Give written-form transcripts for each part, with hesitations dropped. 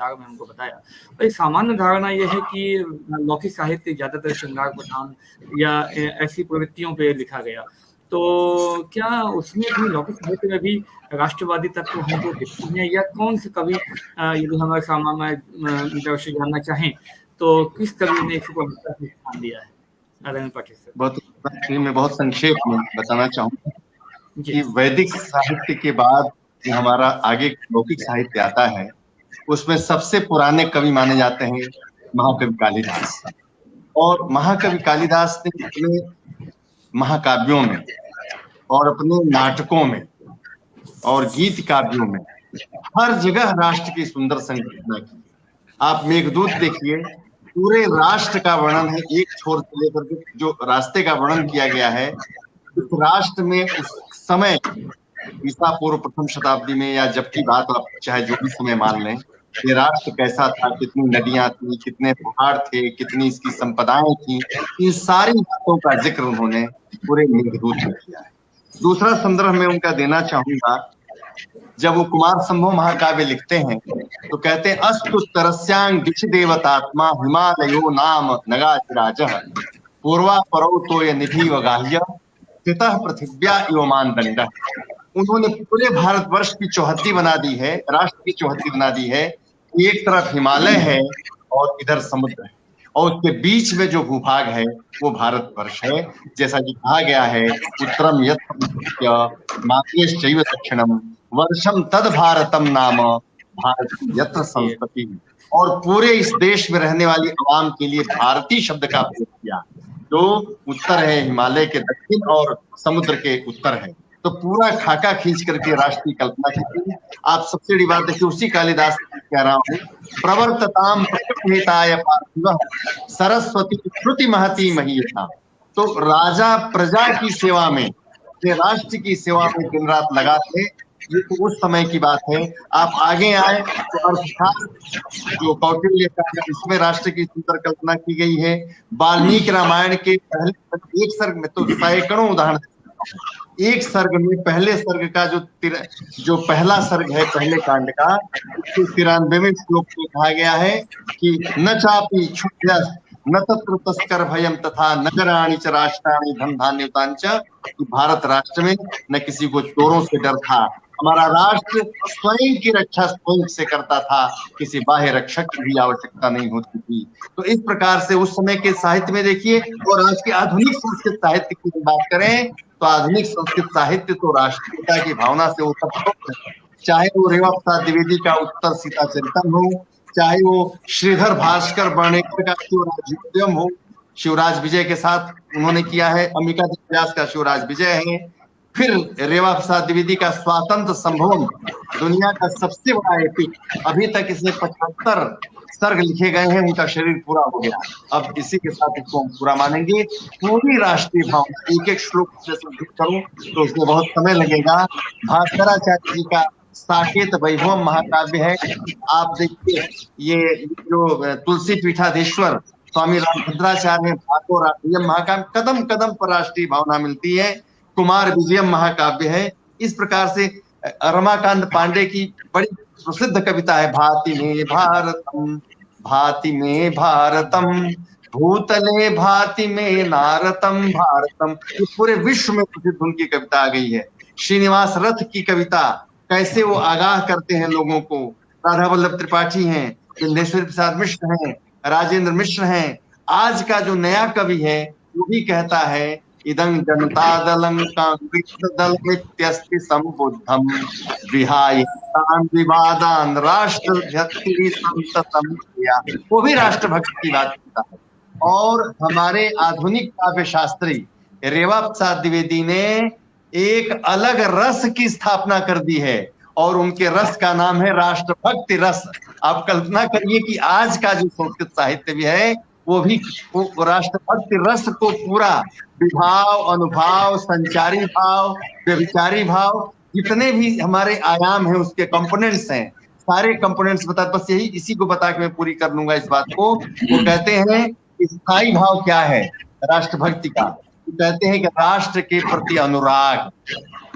विस्तार में हमको बताया। और एक सामान्य धारणा यह है कि लौकिक साहित्य ज्यादातर श्रृंगार प्रधान या ऐसी प्रवृत्तियों पे लिखा गया, तो क्या उसमें भी लौकिक साहित्य में भी राष्ट्रवादी तत्व हमको दिखते हैं, या कौन से कवि यदि हमारे सामान्य दर्शक जानना चाहें तो किस कवि ने इसको प्रमुखता से स्थान दिया है? आदरणीय पाठक सर। मैं बहुत संक्षेप में बताना चाहूंगा जी। कि वैदिक साहित्य के बाद जो हमारा आगे लौकिक साहित्य आता है, उसमें सबसे पुराने कवि माने जाते हैं महाकवि कालिदास। और महाकवि कालिदास ने अपने महाकाव्यों में और अपने नाटकों में और गीत काव्यों में हर जगह राष्ट्र की सुंदर संकल्पना की। आप मेघदूत देखिए, पूरे राष्ट्र का वर्णन है, एक छोर से लेकर के जो रास्ते का वर्णन किया गया है। उस राष्ट्र में उस समय ईसा पूर्व प्रथम शताब्दी में, या जबकि बात आप चाहे जो भी समय मान लें, ये राष्ट्र कैसा था, कितनी नदियां थी, कितने पहाड़ थे, कितनी इसकी संपदाएं थी, इन सारी बातों का जिक्र उन्होंने पूरे मेघदूत में किया है। दूसरा संदर्भ में उनका देना चाहूंगा, जब वो कुमार संभव महाकाव्य लिखते हैं तो कहते हैं अस्तु तरस्यांग दिश देवतात्मा हिमालयो नाम नगाधिराजः पूर्वा परो तो ये निधि वगाह्य स्थितः पृथिव्या इव मानदंडः। उन्होंने पूरे भारतवर्ष की चौहद्दी बना दी है, राष्ट्र की चौहद्दी बना दी है। एक तरफ हिमालय है और इधर समुद्र है, और उसके बीच में जो भूभाग है वो भारतवर्ष है। जैसा कि कहा गया है, उत्तरम यत्र दक्षिणम वर्षम तद भारतम नाम भारत यत्र संस्कृति। और पूरे इस देश में रहने वाली आवाम के लिए भारतीय शब्द का प्रयोग किया, जो उत्तर है हिमालय के दक्षिण और समुद्र के उत्तर है। तो पूरा खाका खींच करके राष्ट्र की कल्पना की थी। आप सबसे बड़ी बात देखिए, उसी कालिदास कह रहा हूँ, प्रवर्तताम प्रकृतिहिताय पार्थिवः सरस्वती श्रुति महती महीयसा। तो राजा प्रजा की सेवा में, राष्ट्र की सेवा में दिन रात लगा थे। ये तो उस समय की बात है। आप आगे आए तो अर्थशास्त्र जो कौटिल्य का है, इसमें राष्ट्र की सुंदर कल्पना की गई है। वाल्मीकि रामायण के पहले एक सर्ग में तो सैकड़ों उदाहरण, एक सर्ग में पहले सर्ग का जो पहला सर्ग है पहले कांड का, 93वें श्लोक में कहा गया है कि न चापि क्षुद्रस् न तत्र तस्कर भयम तथा नगराणि च राष्ट्राणि धन धान्युतांच। भारत राष्ट्र में न किसी को चोरों से डर था। हमारा राष्ट्र स्वयं की रक्षा स्वयं से करता था, किसी बाह्य रक्षक की भी आवश्यकता नहीं होती थी। तो इस प्रकार से उस समय के साहित्य में देखिए। और आज के आधुनिक संस्कृत साहित्य की बात करें तो आधुनिक संस्कृत साहित्य तो राष्ट्रीयता की भावना से उत्पन्न है। चाहे वो रेवा प्रसाद द्विवेदी का उत्तर सीता चरितम हो, चाहे वो श्रीधर भास्कर वर्णेकर का शिवराज विजयम हो, शिवराज विजय के साथ उन्होंने किया है। अंबिका व्यास का शिवराज विजय है। फिर रेवा प्रसाद द्विवेदी का स्वातंत्र संभवम, दुनिया का सबसे बड़ा एपिक, अभी तक इसमें 75 सर्ग लिखे गए हैं। उनका शरीर पूरा हो गया, अब इसी के साथ इसको हम पूरा मानेंगे। पूरी राष्ट्रीय भावना, एक एक श्लोक से संबोधित करूं तो उसमें बहुत समय लगेगा। भास्कराचार्य जी का साकेत वैभव महाकाव्य है। आप देखिए, ये जो तुलसी पीठाधीश्वर स्वामी रामभद्राचार्य ने भागो राष्ट्रीय महाकाव्य, कदम कदम पर राष्ट्रीय भावना मिलती है। कुमार विजयम महाकाव्य है। इस प्रकार से रमाकांत पांडे की बड़ी प्रसिद्ध कविता है, भाति में भारतम, भाति में भारतम, भूतले भाति में नारतम भारतम। पूरे विश्व में प्रसिद्ध उनकी कविता आ गई है। श्रीनिवास रथ की कविता, कैसे वो आगाह करते हैं लोगों को। राधा वल्लभ त्रिपाठी हैं, बिंदेश्वर प्रसाद मिश्र हैं, राजेंद्र मिश्र हैं। आज का जो नया कवि है वो भी कहता है, इदं जनता दलं कांग्रेस दल नित्यस्ति संबुद्धम विहाय तान विवादान राष्ट्र भक्ति संततम किया। वो भी राष्ट्रभक्ति की बात करता है। और हमारे आधुनिक काव्य शास्त्री रेवा प्रसाद द्विवेदी ने एक अलग रस की स्थापना कर दी है, और उनके रस का नाम है राष्ट्रभक्ति रस। आप कल्पना करिए कि आज का जो संस्कृत साहित्य भी है वो भी राष्ट्रभक्ति रस को पूरा विभाव, अनुभाव, संचारी भाव, व्यभिचारी भाव, जितने भी हमारे आयाम हैं उसके कंपोनेंट्स हैं, सारे कंपोनेंट्स बता, बस यही इसी को बता के मैं पूरी कर लूंगा इस बात को। वो कहते हैं स्थायी भाव क्या है राष्ट्रभक्ति का। वो कहते हैं कि राष्ट्र के प्रति अनुराग,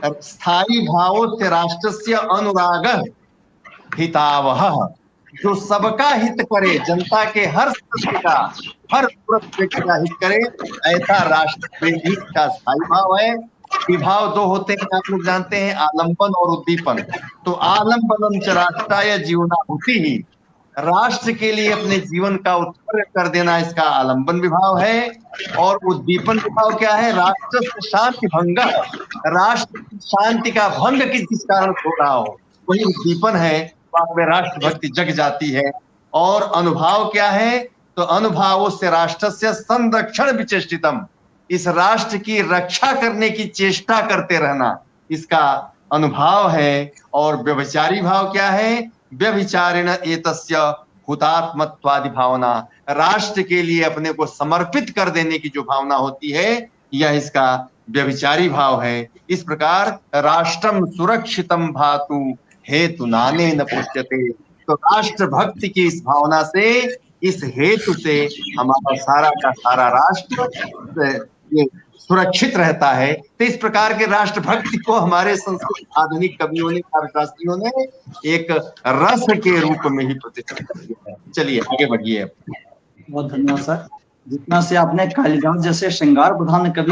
स्थायी भावों से राष्ट्रस्य अनुराग हितावह। जो सबका हित करे, जनता के हर सदस्य का, हर व्यक्ति का हित करे, ऐसा राष्ट्र प्रेम ही का स्थायी भाव है। विभाव दो होते हैं, आप लोग जानते हैं, आलंबन और उद्दीपन। तो आलंबनम च राष्ट्राय जीवनाहुति ही, राष्ट्र के लिए अपने जीवन का उत्सर्ग कर देना इसका आलंबन विभाव है। और उद्दीपन विभाव क्या है? राष्ट्र शांति भंग, राष्ट्र की शांति का भंग किस कारण हो रहा हो, वही उद्दीपन है। बाद में राष्ट्रभक्ति जग जाती है। और अनुभाव क्या है? तो अनुभाव से राष्ट्र से संरक्षण विचेष्टितम, इस राष्ट्र की रक्षा करने की चेष्टा करते रहना, इसका अनुभाव है। और व्यभिचारी भाव क्या है? व्यभिचारेण एतस्य हुतात्मत्वादि भावना, राष्ट्र के लिए अपने को समर्पित कर देने की जो भावना होती है, यह इसका व्यभिचारी भाव है। इस प्रकार राष्ट्रम सुरक्षितम भातु हेतु नाने न पुष्यते, तो राष्ट्र भक्ति की इस भावना से, इस हेतु से हमारा सारा का सारा राष्ट्र ये सुरक्षित रहता है। तो इस प्रकार के राष्ट्रभक्ति को हमारे संस्कृत आधुनिक कवियों ने, काव्यशास्त्रियों ने एक रस के रूप में ही प्रतिष्ठित किया है। चलिए आगे बढ़िए। बहुत धन्यवाद सर। जितना से आपने कालिदास जैसे श्रृंगार प्रधान कवि